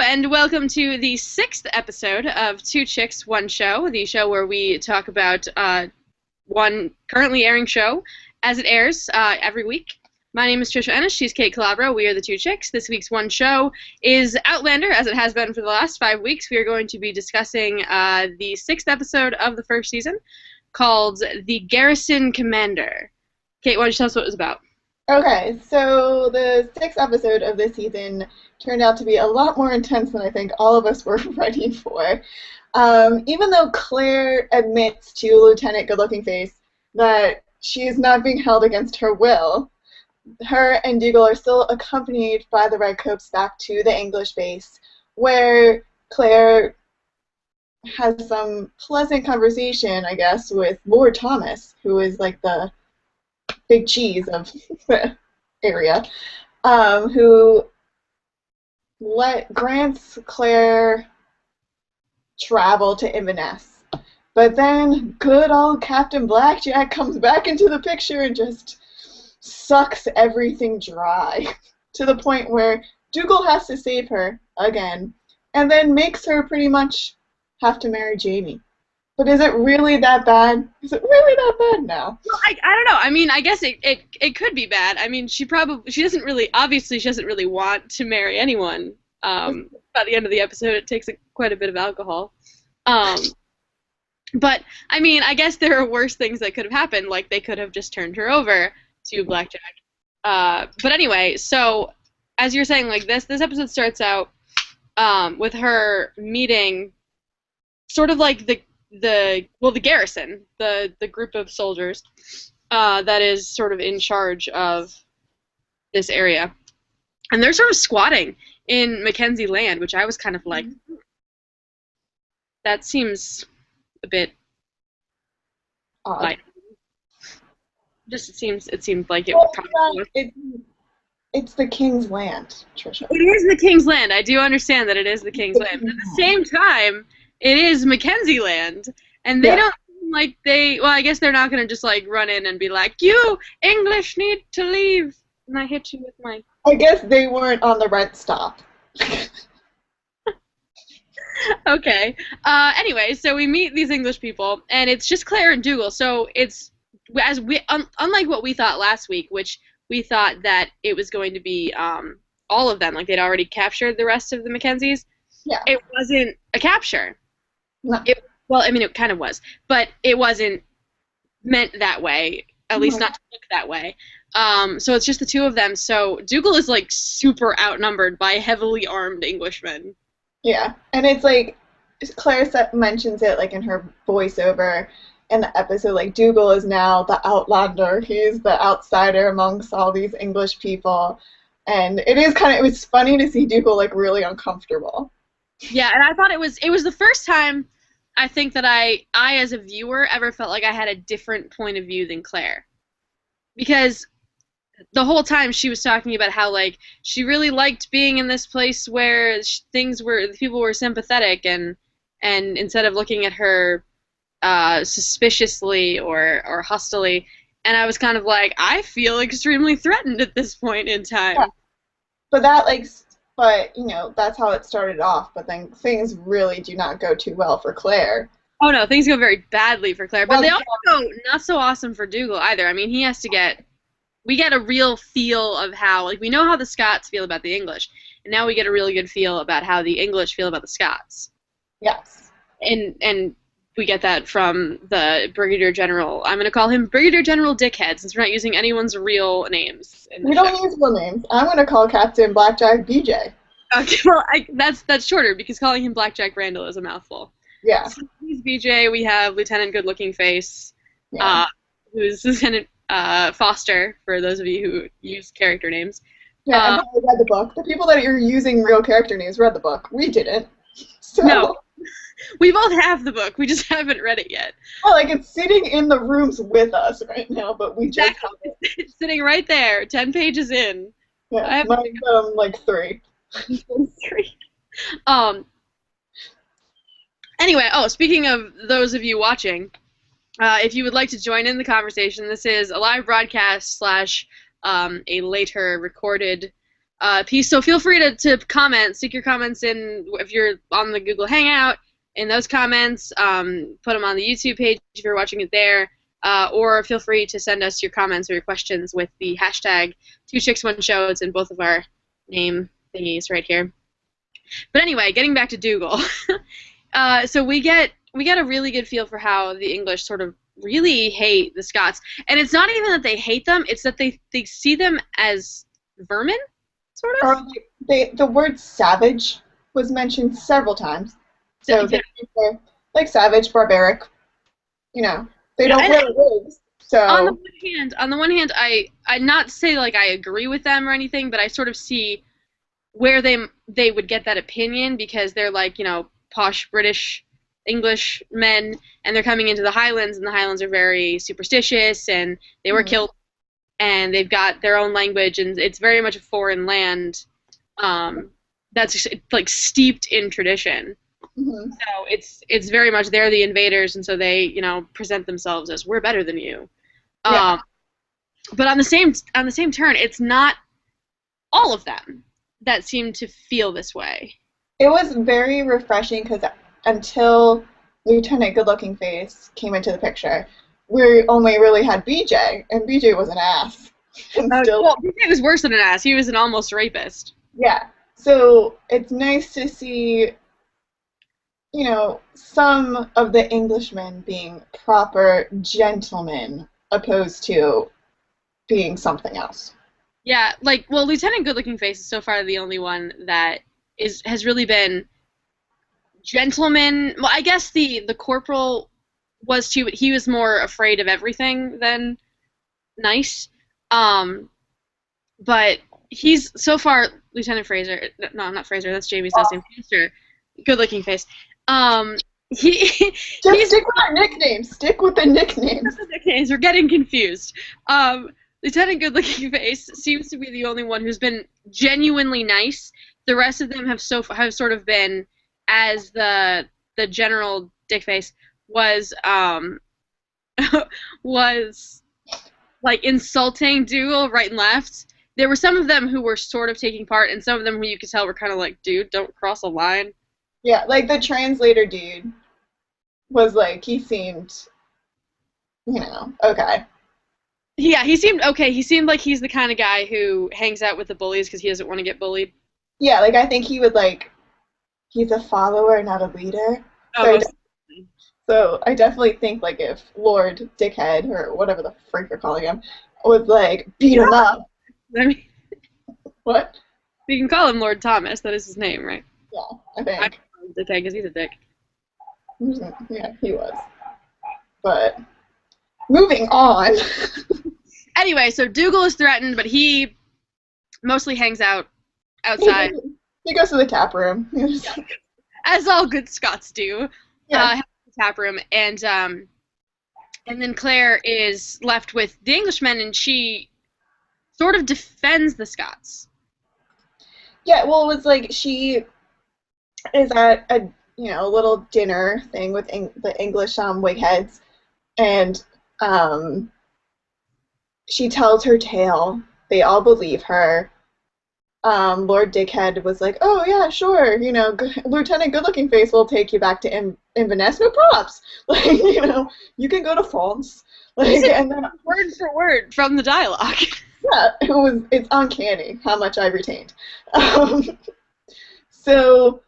and welcome to the 6th episode of Two Chicks, One Show, the show where we talk about one currently airing show as it airs every week. My name is Tricia and she's Kait Calabro. We are the Two Chicks. This week's one show is Outlander, as it has been for the last 5 weeks. We are going to be discussing the 6th episode of the first season, called The Garrison Commander. Kait, why don't you tell us what it was about? Okay, so the 6th episode of this season turned out to be a lot more intense than I think all of us were ready for. Even though Claire admits to Lieutenant Good-Looking Face that she is not being held against her will, her and Dougal are still accompanied by the Redcoats back to the English base, where Claire has some pleasant conversation, I guess, with Lord Thomas, who is like the big cheese of the area, who grants Claire travel to Inverness. But then good old Captain Black Jack comes back into the picture and just sucks everything dry to the point where Dougal has to save her again and then makes her pretty much have to marry Jamie. But is it really that bad? Is it really that bad now? Well, I don't know. I mean, I guess it could be bad. I mean, she doesn't really want to marry anyone. By the end of the episode, it takes quite a bit of alcohol. But, I mean, I guess there are worse things that could have happened, like they could have just turned her over to Black Jack. But anyway, so, as you're saying, like, this episode starts out with her meeting sort of like the garrison, the group of soldiers that is sort of in charge of this area. And they're sort of squatting in Mackenzie land, which I was kind of like, that seems a bit odd. Like, it seemed like it would probably... It's the king's land, Tricia. It is the king's land. I do understand that it is the king's land. But at the same time, it is Mackenzie land, and they don't seem like well, I guess they're not going to just, like, run in and be like, you English need to leave, and I hit you with my... I guess they weren't on the rent stop. Okay. Anyway, so we meet these English people, and it's just Claire and Dougal, so it's, unlike what we thought last week, which we thought that it was going to be all of them, like they'd already captured the rest of the Mackenzies. Yeah. It wasn't a capture. No. Well, I mean, it kind of was, but it wasn't meant that way, at least not to look that way. So it's just the two of them, so Dougal is, like, super outnumbered by heavily armed Englishmen. Yeah, and it's like, Claire mentions it, like, in her voiceover in the episode, like, Dougal is now the Outlander. He's the outsider amongst all these English people, and it was funny to see Dougal, like, really uncomfortable. Yeah, and I thought it was the first time I think that I as a viewer ever felt like I had a different point of view than Claire. Because the whole time she was talking about how, like, she really liked being in this place where people were sympathetic and instead of looking at her suspiciously or hostilely, and I was kind of like, I feel extremely threatened at this point in time. Yeah. But, you know, that's how it started off, but then things really do not go too well for Claire. Oh, no, things go very badly for Claire, but they also go not so awesome for Dougal either. I mean, we get a real feel of how, like, we know how the Scots feel about the English, and now we get a really good feel about how the English feel about the Scots. Yes. And we get that from the Brigadier General. I'm going to call him Brigadier General Dickhead, since we're not using anyone's real names. We don't use real names. I'm going to call Captain Black Jack BJ. Okay, well, that's shorter, because calling him Black Jack Randall is a mouthful. Yeah. So he's BJ. We have Lieutenant Good-Looking Face, who's Lieutenant Foster, for those of you who use character names. Yeah, I read the book. The people that are using real character names read the book. We didn't. So. No. We both have the book. We just haven't read it yet. Well, like, it's sitting in the rooms with us right now, but we just haven't. It's sitting right there, 10 pages in. Yeah, mine's, like 3. 3. Anyway, speaking of those of you watching, if you would like to join in the conversation, this is a live broadcast / a later recorded piece. So feel free to comment, stick your comments in if you're on the Google Hangout, in those comments, put them on the YouTube page if you're watching it there, or feel free to send us your comments or your questions with the hashtag 2chicks1show. It's in both of our name thingies right here. But anyway, getting back to Dougal. So we get a really good feel for how the English sort of really hate the Scots. And it's not even that they hate them, it's that they see them as vermin, sort of. Or the word savage was mentioned several times. So Yeah. they're like savage, barbaric. You know, they don't wear wigs. So on the one hand, I not say like I agree with them or anything, but I sort of see where they would get that opinion, because they're like, you know, posh British English men, and they're coming into the Highlands, and the Highlands are very superstitious, and they were killed, and they've got their own language, and it's very much a foreign land that's like steeped in tradition. So it's very much they're the invaders, and so they, you know, present themselves as we're better than you. Yeah. But on the same turn, it's not all of them that seem to feel this way. It was very refreshing because until Lieutenant Good Looking Face came into the picture, we only really had BJ, and BJ was an ass. Well, BJ was worse than an ass. He was an almost rapist. Yeah. So it's nice to see, you know, some of the Englishmen being proper gentlemen opposed to being something else. Yeah, like, well, Lieutenant Good Looking Face is so far the only one that has really been gentleman. Well, I guess the corporal was too, but he was more afraid of everything than nice. But he's so far Lieutenant Fraser. No, not Fraser. That's Jamie's last name. Fraser. Good Looking Face. He Just stick with our nicknames. Stick with the nicknames. The nicknames. We're getting confused. Lieutenant Good Looking Face seems to be the only one who's been genuinely nice. The rest of them have sort of been, as the General Dickface was was like insulting Dougal right and left. There were some of them who were sort of taking part, and some of them who you could tell were kind of like, dude, don't cross a line. Yeah, like the translator dude was like, he seemed, you know, okay. Yeah, he seemed okay. He seemed like he's the kind of guy who hangs out with the bullies because he doesn't want to get bullied. Yeah, like I think he would like, he's a follower, not a leader. So I definitely think like if Lord Dickhead, or whatever the freak you're calling him, was like, beat him up. I mean, what? You can call him Lord Thomas. That is his name, right? Yeah, I think. I call him Dickhead because he's a dick. Yeah, he was. But moving on. Anyway, so Dougal is threatened, but he mostly hangs out outside. He goes to the tap room. Yeah. As all good Scots do. Yeah. The tap room, and then Claire is left with the Englishmen, and she sort of defends the Scots. Yeah, well, it was like she is at a little dinner thing with the English wigheads, and she tells her tale. They all believe her. Lord Dickhead was like, "Oh yeah, sure. Lieutenant Good Looking Face will take you back to Inverness. No props. Like, you can go to France." Like, and then word for word from the dialogue. Yeah, it's uncanny how much I retained. So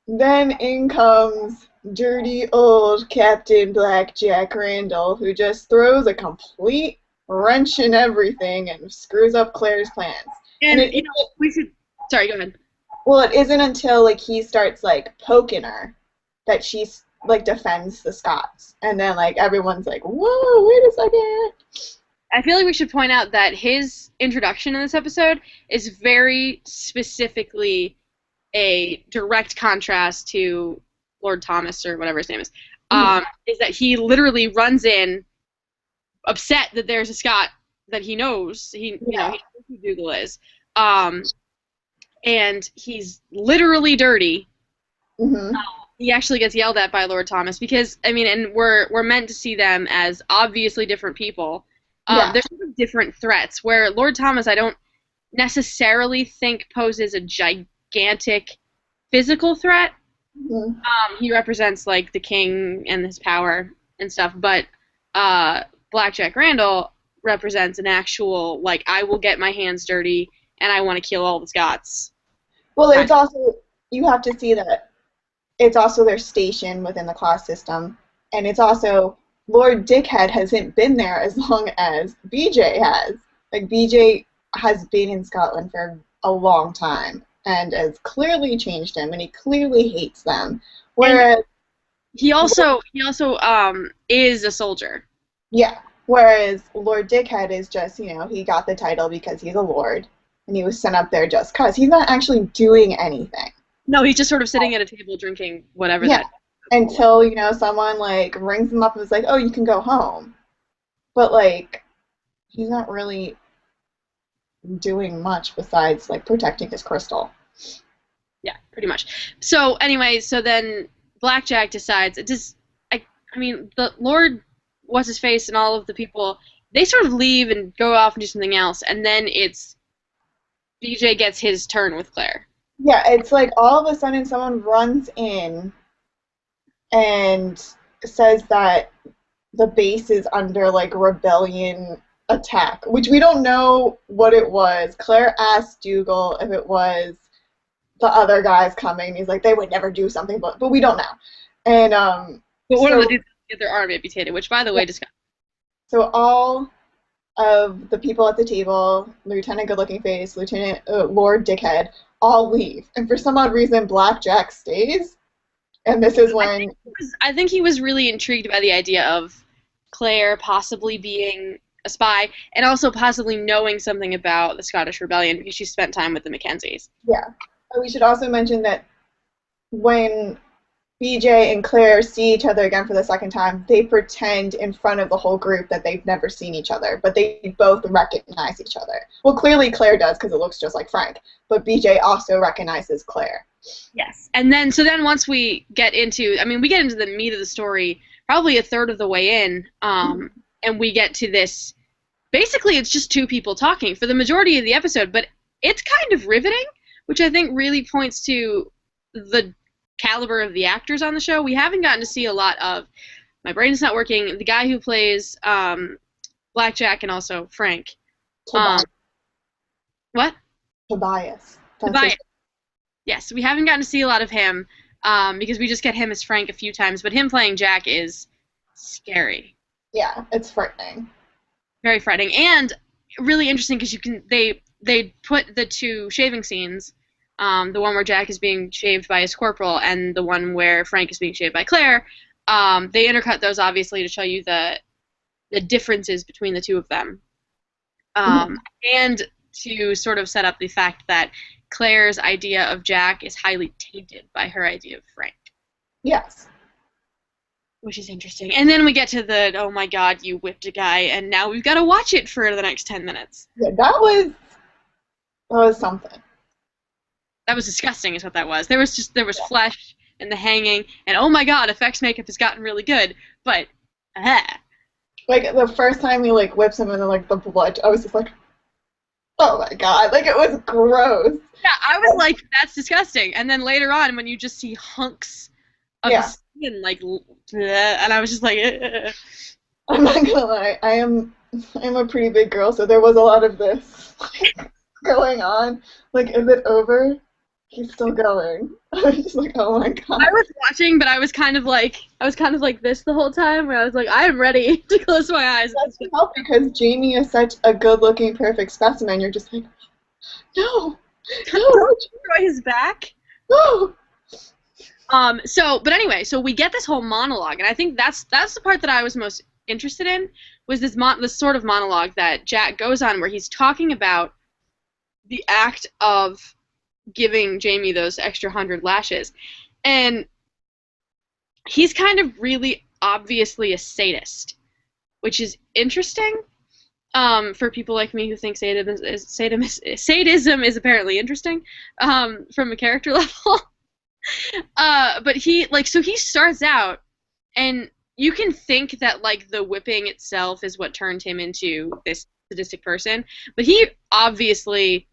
then in comes dirty old Captain Black Jack Randall, who just throws a complete wrench in everything and screws up Claire's plans. And we should. Sorry, go ahead. Well, it isn't until like he starts like poking her that she's like defends the Scots, and then like everyone's like, "Whoa, wait a second." I feel like we should point out that his introduction in this episode is very specifically a direct contrast to Lord Thomas, or whatever his name is. Is that he literally runs in, upset that there's a Scot that he knows. He knows who Dougal is. And he's literally dirty. Mm-hmm. He actually gets yelled at by Lord Thomas because, I mean, and we're meant to see them as obviously different people. They're sort of different threats, where Lord Thomas, I don't necessarily think poses a gigantic physical threat. Mhm. He represents like the king and his power and stuff, but Black Jack Randall represents an actual like I will get my hands dirty and I want to kill all the Scots. Well, Kind it's also, you have to see that it's also their station within the class system, and it's also Lord Dickhead hasn't been there as long as BJ has. Like BJ has been in Scotland for a long time and has clearly changed him, and he clearly hates them. And Whereas, he also is a soldier. yeah, whereas Lord Dickhead is just, he got the title because he's a lord, and he was sent up there just cause. He's not actually doing anything. No, he's just sort of sitting at a table drinking whatever Yeah, that. until, someone, like, rings him up and is like, oh, you can go home. But, like, he's not really doing much besides, like, protecting his crystal. Yeah, pretty much. So anyway, so then Blackjack decides it just I mean the Lord what's his face and all of the people they sort of leave and go off and do something else and then it's BJ gets his turn with Claire. Yeah, it's like all of a sudden someone runs in and says that the base is under, like, rebellion attack, which we don't know what it was. Claire asked Dougal if it was the other guys coming. He's like, they would never do something, but we don't know. And But one of the so dudes get their arm amputated, which by the way just so all of the people at the table, Lieutenant Good-Looking Face, Lieutenant Lord Dickhead, all leave, and for some odd reason, Blackjack stays. And this is when I think he was really intrigued by the idea of Claire possibly being a spy and also possibly knowing something about the Scottish Rebellion because she spent time with the Mackenzies. yeah. We should also mention that when BJ and Claire see each other again for the second time, they pretend in front of the whole group that they've never seen each other, but they both recognize each other. Well, clearly Claire does because it looks just like Frank, but BJ also recognizes Claire. Yes. And then so then once we get into we get into the meat of the story probably a third of the way in, and we get to this basically it's just two people talking for the majority of the episode, but it's kind of riveting, which I think really points to the caliber of the actors on the show. We haven't gotten to see a lot of my brain's not working, the guy who plays Blackjack and also Frank. Tobias. What? Tobias. Tobias. Yes, we haven't gotten to see a lot of him because we just get him as Frank a few times, but him playing Jack is scary. Yeah, it's frightening. Very frightening and really interesting because they put the two shaving scenes, the one where Jack is being shaved by his corporal and the one where Frank is being shaved by Claire. They intercut those obviously to show you the differences between the two of them, and to sort of set up the fact that Claire's idea of Jack is highly tainted by her idea of Frank. Yes. Which is interesting. And then we get to the, oh my god, you whipped a guy, and now we've got to watch it for the next 10 minutes. Yeah, that was something. That was disgusting is what that was. There was flesh and the hanging, and oh my god, effects makeup has gotten really good, but, Like, the first time he, like, whips him and then, like, the blood, I was just like, oh my god, like, it was gross. Yeah, I was like, that's disgusting. And then later on, when you just see hunks of the skin, like, and I was just like, I'm not gonna lie, I'm a pretty big girl, so there was a lot of this going on. Like, is it over? He's still going. I was just like, oh my god. I was watching, but I was kind of like this the whole time, where I was like, I am ready to close my eyes. That doesn't help because Jamie is such a good-looking, perfect specimen. You're just like, no, Don't destroy his back. no. But anyway, so we get this whole monologue, and I think that's the part that I was most interested in, was this sort of monologue that Jack goes on, where he's talking about the act of giving Jamie those extra 100 lashes, and he's kind of really obviously a sadist, which is interesting for people like me who think sadism is apparently interesting from a character level. But he starts out, and you can think that like the whipping itself is what turned him into this sadistic person, but he obviously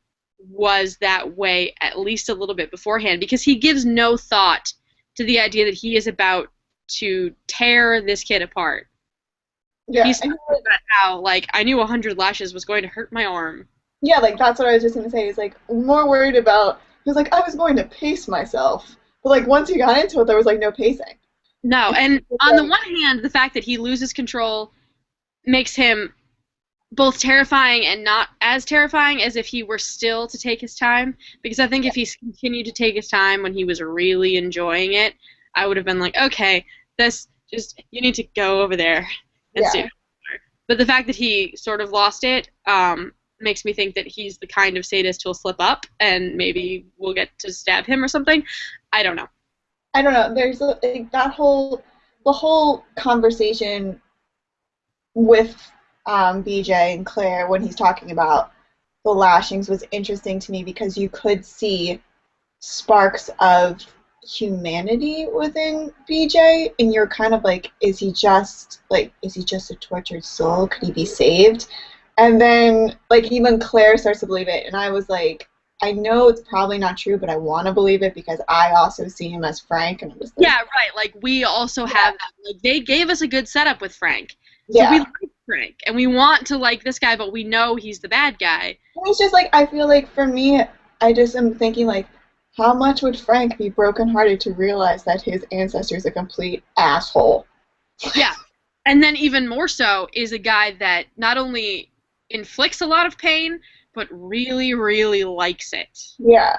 was that way at least a little bit beforehand, because he gives no thought to the idea that he is about to tear this kid apart. Yeah, He's talking about how, like, I knew 100 lashes was going to hurt my arm. yeah, like that's what I was just gonna say. He's like more worried about. He was like, I was going to pace myself, but like once he got into it, there was like no pacing. No, It's and just on the like, one hand, the fact that he loses control makes him both terrifying and not as terrifying as if he were still to take his time. Because I think if he continued to take his time when he was really enjoying it, I would have been like, okay, this just you need to go over there and yeah, see. But the fact that he sort of lost it makes me think that he's the kind of sadist who'll slip up and maybe we'll get to stab him or something. I don't know. I don't know. There's like, the whole conversation with BJ and Claire when he's talking about the lashings was interesting to me because you could see sparks of humanity within BJ, and you're kind of like, is he just a tortured soul? Could he be saved? And then like even Claire starts to believe it, and I was like, I know it's probably not true, but I want to believe it because I also see him as Frank, and I was like, Yeah, right. Like we also yeah, have that. Like they gave us a good setup with Frank, so we yeah. like Frank and we want to like this guy, but we know he's the bad guy. And it's just like I feel like for me, I just am thinking like, how much would Frank be brokenhearted to realize that his ancestor is a complete asshole? Yeah, and then even more so is a guy that not only inflicts a lot of pain, but really, really likes it. Yeah.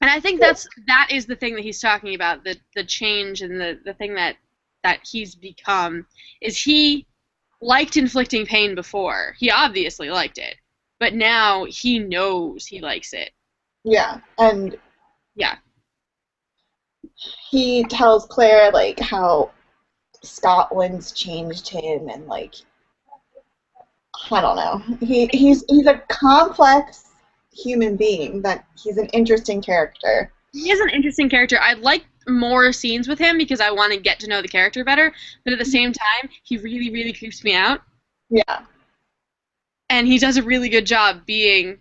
And I think that is the thing that he's talking about, the change and the thing that he's become is he liked inflicting pain before. He obviously liked it. But now he knows he likes it. Yeah. And Yeah. he tells Claire like how Scotland's changed him and like I don't know. He's a complex human being that he's an interesting character. He is an interesting character. I'd like more scenes with him because I want to get to know the character better, but at the same time, he really, really creeps me out. Yeah. And he does a really good job being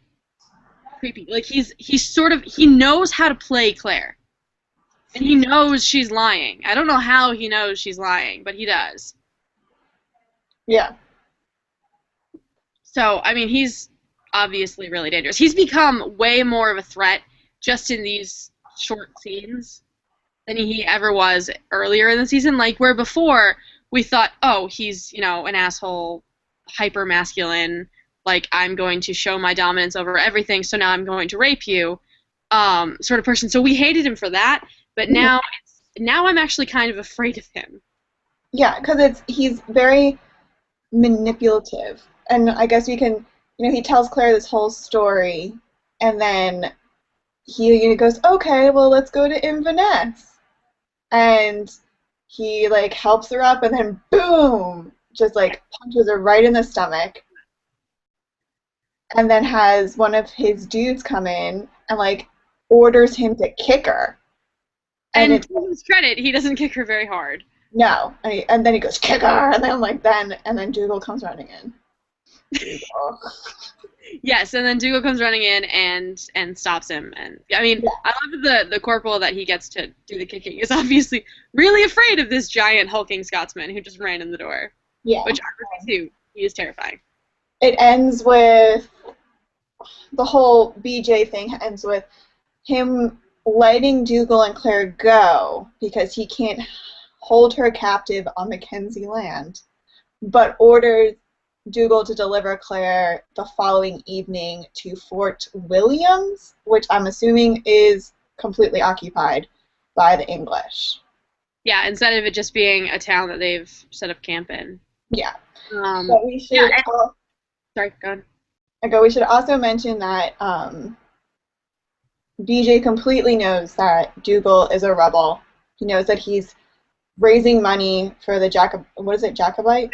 creepy. Like he's sort of he knows how to play Claire. And he knows she's lying. I don't know how he knows she's lying, but he does. Yeah. So, I mean, he's obviously really dangerous. He's become way more of a threat just in these short scenes than he ever was earlier in the season. Like, where before we thought, oh, he's, an asshole, hyper masculine, like, I'm going to show my dominance over everything, so now I'm going to rape you, sort of person. So we hated him for that, but now I'm actually kind of afraid of him. Yeah, because he's very manipulative, and I guess we can, he tells Claire this whole story, and then he goes, okay, well, let's go to Inverness, and he like helps her up, and then boom, just like punches her right in the stomach, and then has one of his dudes come in and like orders him to kick her. And to his credit, he doesn't kick her very hard. No, and then he goes, kick her, and then then Dougal comes running in. Yes, and then Dougal comes running in and stops him. And I mean, yeah. I love that the corporal that he gets to do the kicking is obviously really afraid of this giant hulking Scotsman who just ran in the door. Yeah. Which I would too. He is terrifying. It ends with the whole BJ thing ends with him letting Dougal and Claire go because he can't hold her captive on Mackenzie land, but orders Dougal to deliver Claire the following evening to Fort Williams, which I'm assuming is completely occupied by the English. Yeah, instead of it just being a town that they've set up camp in. Yeah. But we should. Yeah, sorry, go on. We should also mention that BJ completely knows that Dougal is a rebel. He knows that he's raising money for the Jacobite?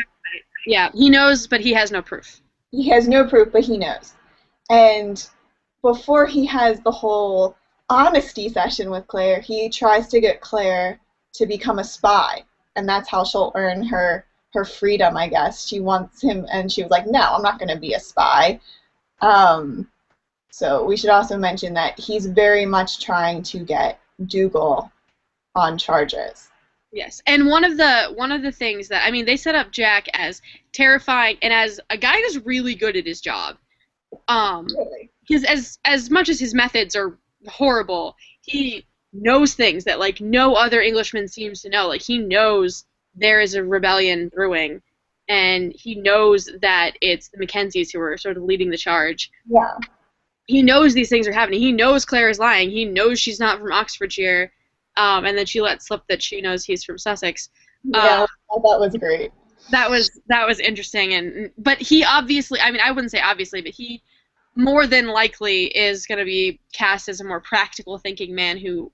Yeah, he knows, but he has no proof. He has no proof, but he knows. And before he has the whole honesty session with Claire, he tries to get Claire to become a spy, and that's how she'll earn her freedom, I guess. She wants him, and she was like, no, I'm not going to be a spy. So we should also mention that he's very much trying to get Dougal on charges. Yes, and one of the things that, I mean, they set up Jack as terrifying and as a guy who's really good at his job. Really? Because as much as his methods are horrible, he knows things that like no other Englishman seems to know. Like he knows there is a rebellion brewing, and he knows that it's the Mackenzies who are sort of leading the charge. Yeah. He knows these things are happening. He knows Claire is lying. He knows she's not from Oxfordshire, and then she let slip that she knows he's from Sussex. Yeah, that was great. That was interesting, but he obviously, I mean, I wouldn't say obviously, but he more than likely is going to be cast as a more practical thinking man who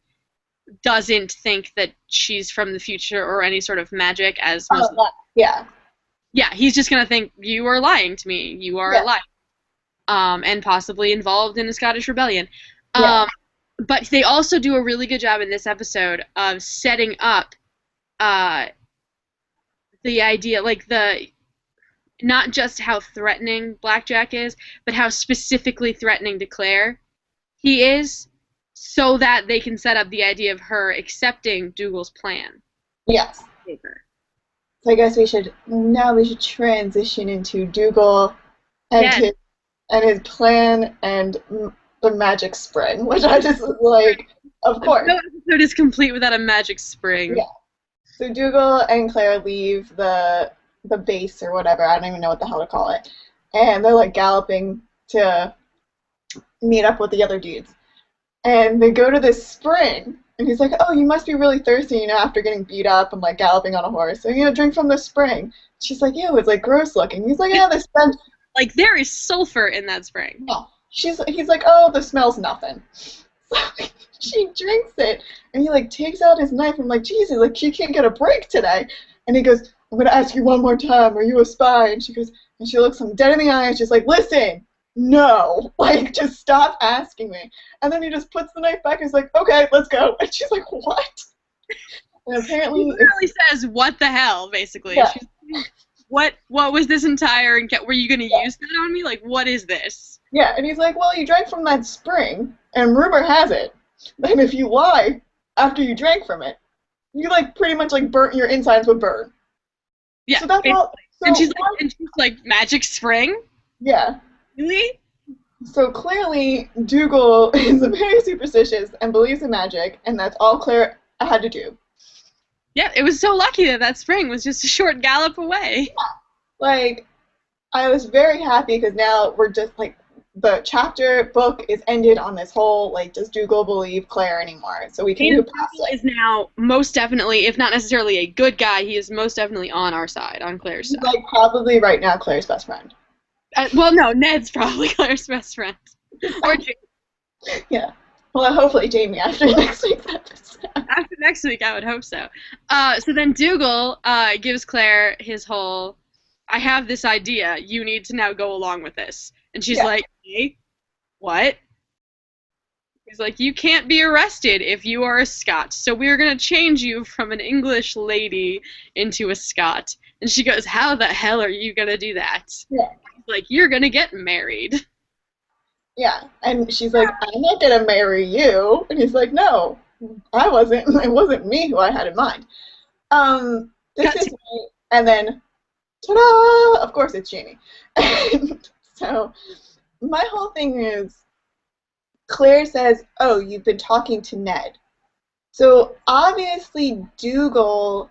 doesn't think that she's from the future or any sort of magic as most. Yeah. Yeah, he's just going to think you are lying to me. You are a liar. And possibly involved in a Scottish rebellion. Yeah. But they also do a really good job in this episode of setting up the idea, like not just how threatening Black Jack is, but how specifically threatening to Claire he is, so that they can set up the idea of her accepting Dougal's plan. Yes. So I guess we should transition into Dougal and his plan and the magic spring, which I just was like, of course. No episode is complete without a magic spring. Yeah. So Dougal and Claire leave the base or whatever, I don't even know what the hell to call it, and they're like galloping to meet up with the other dudes. And they go to this spring, and he's like, oh, you must be really thirsty, you know, after getting beat up and like galloping on a horse. So you know, drink from the spring. She's like, ew, it's like gross looking. He's like, yeah, the smell. Like there is sulfur in that spring. No. He's like, oh, the smell's nothing. So she drinks it, and he like takes out his knife. I'm like, Jesus, like she can't get a break today. And he goes, I'm gonna ask you one more time, are you a spy? And she goes, and she looks him dead in the eye, and she's like, listen, no, like just stop asking me. And then he just puts the knife back and he's like, okay, let's go. And she's like, what? And apparently he literally says, what the hell, basically. Yeah. She's like, what was this entire, and were you gonna use that on me? Like, what is this? Yeah, and he's like, well, you drank from that spring, and rumor has it that if you lie after you drank from it, you like pretty much like burnt, your insides would burn. Yeah, so that's all. So and she's like, magic spring? Yeah. Really? So clearly, Dougal is very superstitious and believes in magic, and that's all Claire had to do. Yeah, it was so lucky that spring was just a short gallop away. Yeah. Like, I was very happy because now we're just like, the chapter book is ended on this whole, like, does Dougal believe Claire anymore? So we can move past it. Is now most definitely, if not necessarily a good guy, he is most definitely on our side, on Claire's side. Like, probably right now Claire's best friend. Well, no, Ned's probably Claire's best friend. Or Jamie. Yeah. Well, hopefully Jamie after next week's episode. After next week, I would hope so. So then Dougal gives Claire his whole, I have this idea, you need to now go along with this. And she's like, hey, what? He's like, you can't be arrested if you are a Scot, so we're going to change you from an English lady into a Scot. And she goes, how the hell are you going to do that? Yeah. He's like, you're going to get married. Yeah, and she's like, I'm not going to marry you. And he's like, no, I wasn't. It wasn't me who I had in mind. This is me. And then, ta-da! Of course it's Jamie. So, my whole thing is, Claire says, oh, you've been talking to Ned. So, obviously, Dougal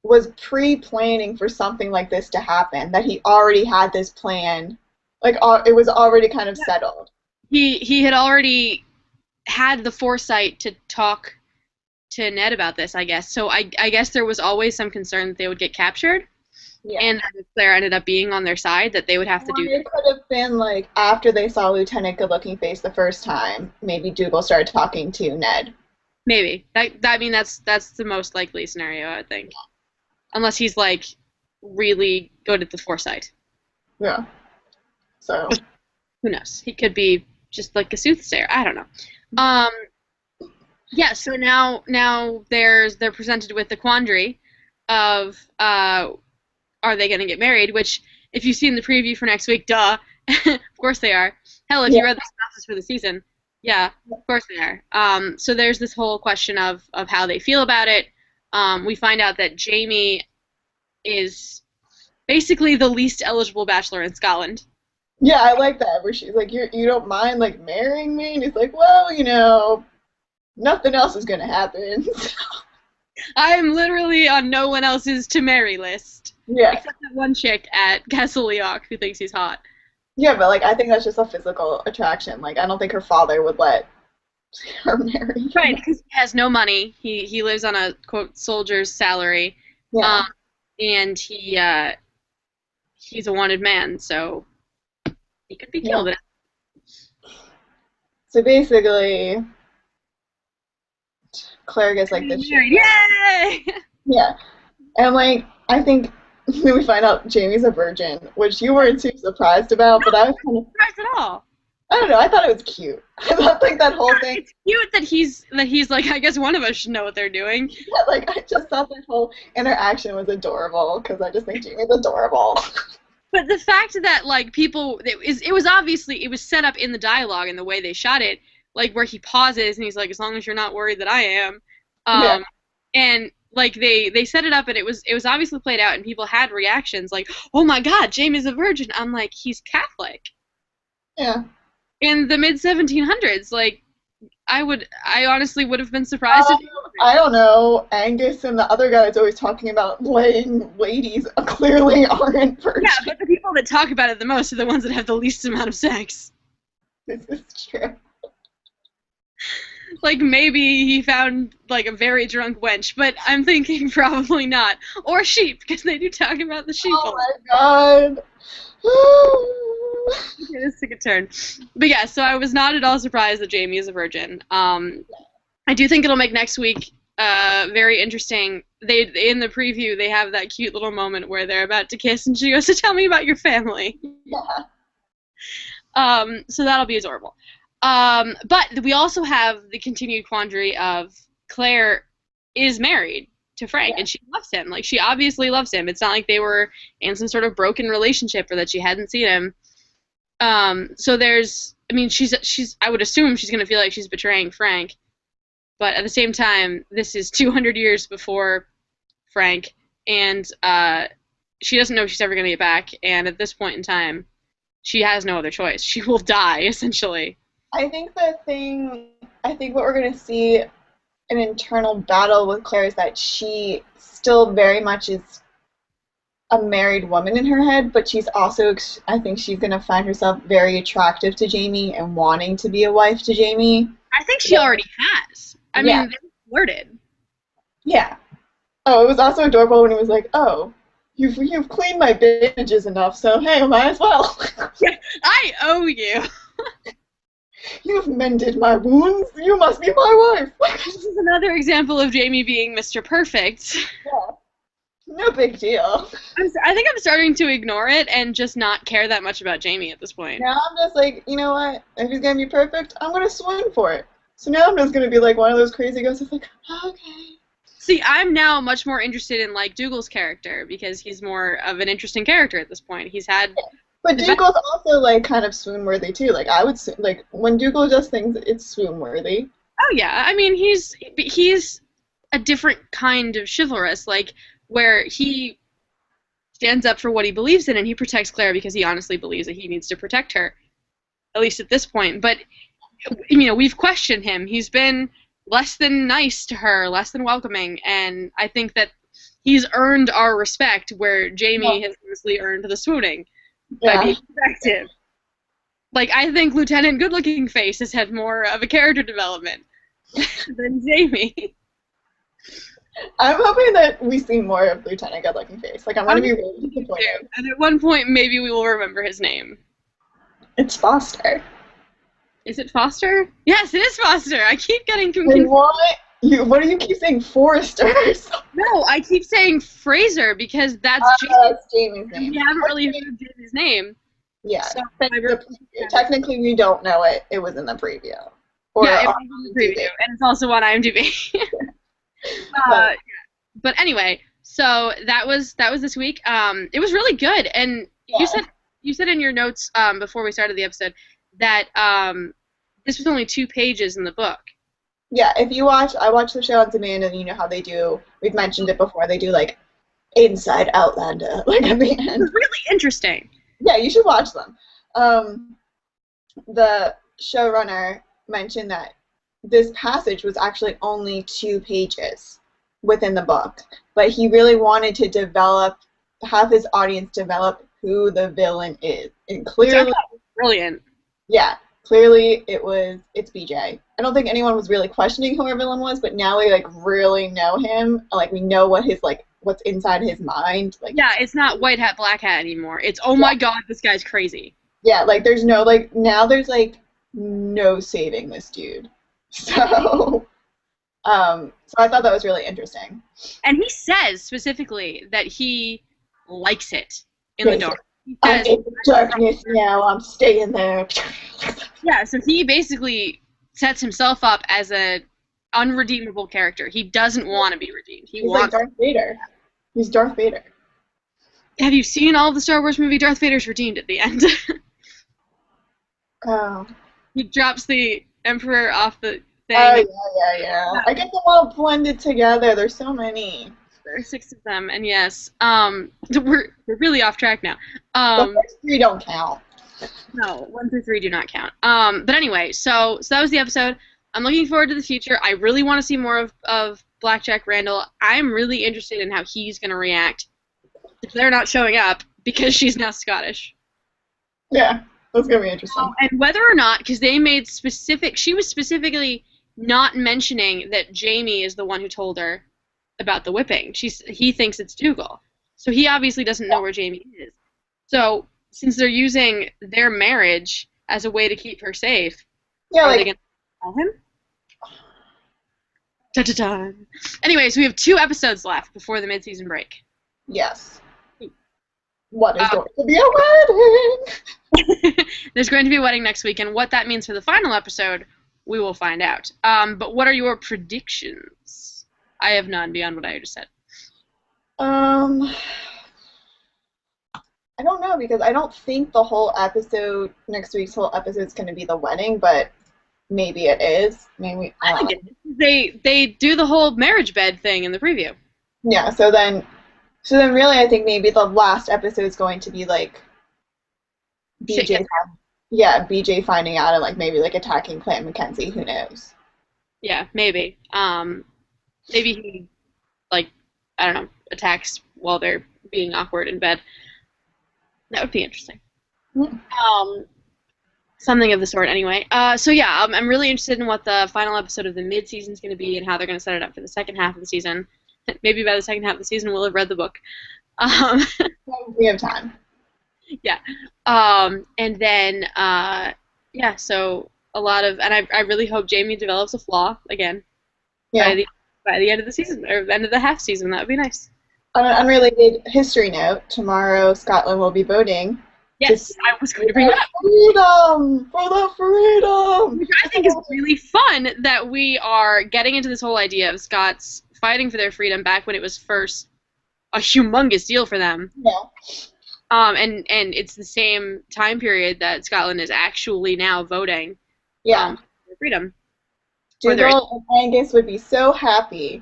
was pre-planning for something like this to happen, that he already had this plan. Like, it was already kind of settled. He had already had the foresight to talk to Ned about this, I guess. So I guess there was always some concern that they would get captured. Yeah. And that Claire ended up being on their side, that they would have to do. It could have been like after they saw Lieutenant Good-Looking Face the first time, maybe Dougal started talking to Ned. Maybe. I mean, that's the most likely scenario, I think. Unless he's like really good at the foresight. Yeah. So who knows? He could be just like a soothsayer. I don't know. Yeah. So now they're presented with the quandary of are they going to get married? Which, if you've seen the preview for next week, duh, of course they are. Hell, if Yeah. you read the synopsis for the season, yeah, of course they are. So there's this whole question of how they feel about it. We find out that Jamie is basically the least eligible bachelor in Scotland. Yeah, I like that where she's like, you don't mind like marrying me? And he's like, well, nothing else is gonna happen. I'm literally on no one else's to marry list. Yeah. Except that one chick at Castle Leoch who thinks he's hot. Yeah, but like I think that's just a physical attraction. Like I don't think her father would let her marry Right, him. because he has no money. He lives on a quote soldier's salary. Yeah. Um, and he's a wanted man, so he could be Yeah. killed. So basically, Claire gets like this shit. Yay! Yeah. And like I think then we find out Jamie's a virgin, which you weren't too surprised about, but I was kind of Surprised at all. I don't know, I thought it was cute. I thought like that whole thing It's cute that he's like, I guess one of us should know what they're doing. yeah, like I just thought that whole interaction was adorable because I just think Jamie's adorable. But the fact that like it was set up in the dialogue and the way they shot it, like where he pauses and he's like, as long as you're not worried that I am, Yeah. and like they set it up and it was obviously played out and people had reactions like, oh my God, Jamie's a virgin. I'm like, he's Catholic Yeah. in the mid 1700s. Like I honestly would have been surprised if. I don't know. Angus and the other guy that's always talking about laying ladies clearly aren't virgins. Yeah, but the people that talk about it the most are the ones that have the least amount of sex. This is true. Like, maybe he found, like, a very drunk wench, but I'm thinking probably not. Or sheep, because they do talk about the sheep. Oh my god. Okay, this took a turn. But yeah, so I was not at all surprised that Jamie is a virgin. I do think it'll make next week very interesting. In the preview, they have that cute little moment where they're about to kiss, and she goes, so tell me about your family. Yeah. So that'll be adorable. But we also have the continued quandary of Claire is married to Frank, and she loves him. Like, she obviously loves him. It's not like they were in some sort of broken relationship or that she hadn't seen him. So there's, I mean, I would assume she's going to feel like she's betraying Frank. But at the same time, this is 200 years before Frank, and she doesn't know if she's ever going to get back. And at this point in time, she has no other choice. She will die, essentially. I think what we're going to see an internal battle with Claire is that she still very much is a married woman in her head, but she's also, I think she's going to find herself very attractive to Jamie and wanting to be a wife to Jamie. I think she already has. I mean, they flirted. Yeah. Oh, it was also adorable when he was like, oh, you've cleaned my bandages enough, so hey, might as well. Yeah, I owe you. You've mended my wounds. You must be my wife. This is another example of Jamie being Mr. Perfect. Yeah. No big deal. I think I'm starting to ignore it and just not care that much about Jamie at this point. Now I'm just like, you know what? If he's gonna be perfect, I'm gonna swing for it. So now I'm just gonna be like one of those crazy ghosts that's like, okay. See, I'm now much more interested in like Dougal's character because he's more of an interesting character at this point. He's had. But Dougal's also like kind of swoon worthy too. Like I would like when Dougal does things, it's swoon worthy. Oh yeah, I mean he's a different kind of chivalrous, like where he stands up for what he believes in and he protects Claire because he honestly believes that he needs to protect her, at least at this point. But you know, we've questioned him. He's been less than nice to her, less than welcoming, and I think that he's earned our respect where Jamie has honestly earned the swooning by being effective. Like, I think Lieutenant Good-Looking Face has had more of a character development than Jamie. I'm hoping that we see more of Lieutenant Good-Looking Face. Like, I'm going to be really disappointed. And at one point, maybe we will remember his name. It's Foster. Is it Foster? Yes, it is Foster. I keep getting confused. What do you keep saying? Forrester? No, I keep saying Fraser because that's Jamie's name. We haven't really heard Jamie's name. Yeah. So technically, we don't know it. It was in the preview. Yeah, it was in the preview, and it's also on IMDb. But anyway, so that was this week. It was really good, and you said in your notes before we started the episode that this was only 2 pages in the book. Yeah, if you watch, I watch the show on demand, and you know how they do, we've mentioned it before, they do, like, inside Outlander, like, at the end. It's really interesting. Yeah, you should watch them. The showrunner mentioned that this passage was actually only 2 pages within the book, but he really wanted to have his audience develop who the villain is. And clearly, brilliant. Yeah, clearly it's BJ. I don't think anyone was really questioning who our villain was, but now we like really know him. Like we know what's inside his mind. Like yeah, it's not white hat, black hat anymore. It's oh my god, this guy's crazy. Yeah, like there's no now there's no saving this dude. So so I thought that was really interesting. And he says specifically that he likes it in the dark. I'm in the darkness now, I'm staying there. Yeah, so he basically sets himself up as an unredeemable character. He doesn't want to be redeemed. He's like Darth Vader. He's Darth Vader. Have you seen all of the Star Wars movie? Darth Vader's redeemed at the end. Oh. He drops the Emperor off the thing. Oh, yeah. I get them all blended together. There's so many. There are 6 of them, and yes, we're really off track now. The first 3 don't count. No, 1 through 3 do not count. But anyway, so that was the episode. I'm looking forward to the future. I really want to see more of Black Jack Randall. I'm really interested in how he's going to react if they're not showing up because she's now Scottish. Yeah, that's going to be interesting. And whether or not, because they made she was specifically not mentioning that Jamie is the one who told her about the whipping. He thinks it's Dougal. So he obviously doesn't know where Jamie is. So since they're using their marriage as a way to keep her safe, are they going to tell him? Da-da-da. Anyways, we have 2 episodes left before the mid-season break. Yes. What is going to be a wedding? There's going to be a wedding next week, and what that means for the final episode, we will find out. But what are your predictions? I have none beyond what I just said. I don't know, because I don't think the whole episode, next week's whole episode is going to be the wedding, but maybe it is. Maybe I think it is. They do the whole marriage bed thing in the preview. Yeah, so then really I think maybe the last episode is going to be like BJ finding out and like maybe like attacking Clan Mackenzie, who knows. Yeah, maybe. Maybe he I don't know, attacks while they're being awkward in bed. That would be interesting. Mm-hmm. Something of the sort, anyway. So yeah, I'm really interested in what the final episode of the mid-season is going to be and how they're going to set it up for the second half of the season. Maybe by the second half of the season we'll have read the book. We have time. Yeah. And then, so a lot of, and I really hope Jamie develops a flaw again. Yeah. By the end of the season, or end of the half season. That would be nice. On an unrelated history note, tomorrow Scotland will be voting. Yes, I was going to bring that up. Freedom! For the freedom! Which I think is really fun that we are getting into this whole idea of Scots fighting for their freedom back when it was first a humongous deal for them. Yeah. And it's the same time period that Scotland is actually now voting. Yeah. For freedom. Dougal and Angus would be so happy.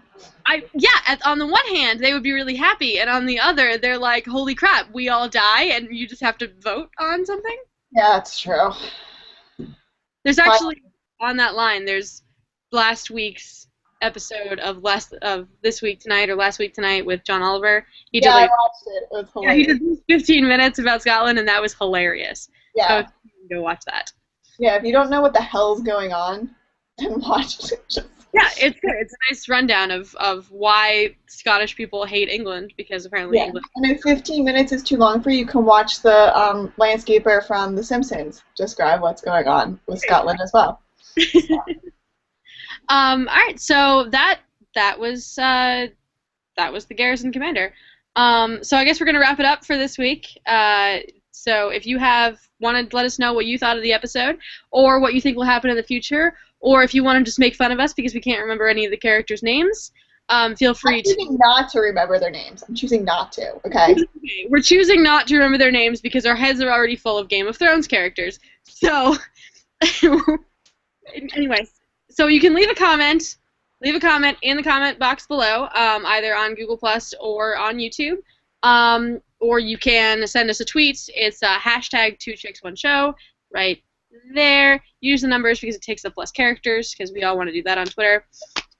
On the one hand, they would be really happy, and on the other, they're like, holy crap, we all die, and you just have to vote on something? Yeah, that's true. There's actually, on that line, there's last week's episode of This Week Tonight, or Last Week Tonight with John Oliver. I watched it. It was hilarious. Yeah, he did 15 minutes about Scotland, and that was hilarious. Yeah. So go watch that. Yeah, if you don't know what the hell's going on, then watch it. Yeah, it's good. It's a nice rundown of why Scottish people hate England, because apparently England... And if 15 minutes is too long for you, you can watch the landscaper from The Simpsons describe what's going on with Scotland as well. All right, so that was the Garrison Commander. So I guess we're gonna wrap it up for this week. So if you want to let us know what you thought of the episode, or what you think will happen in the future, or if you want to just make fun of us because we can't remember any of the characters' names, feel free to... I'm choosing not to remember their names. I'm choosing not to, okay? We're choosing not to remember their names because our heads are already full of Game of Thrones characters. So Anyways, so you can leave a comment. Leave a comment in the comment box below, either on Google Plus or on YouTube. Or you can send us a tweet. It's hashtag 2chicks1show right there. Use the numbers because it takes up less characters because we all want to do that on Twitter.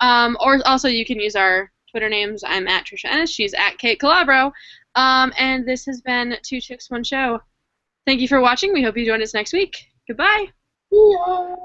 Or also you can use our Twitter names. I'm at Tricia Ennis. She's at Kait Calabro. And this has been 2chicks1show. Thank you for watching. We hope you join us next week. Goodbye. Yeah.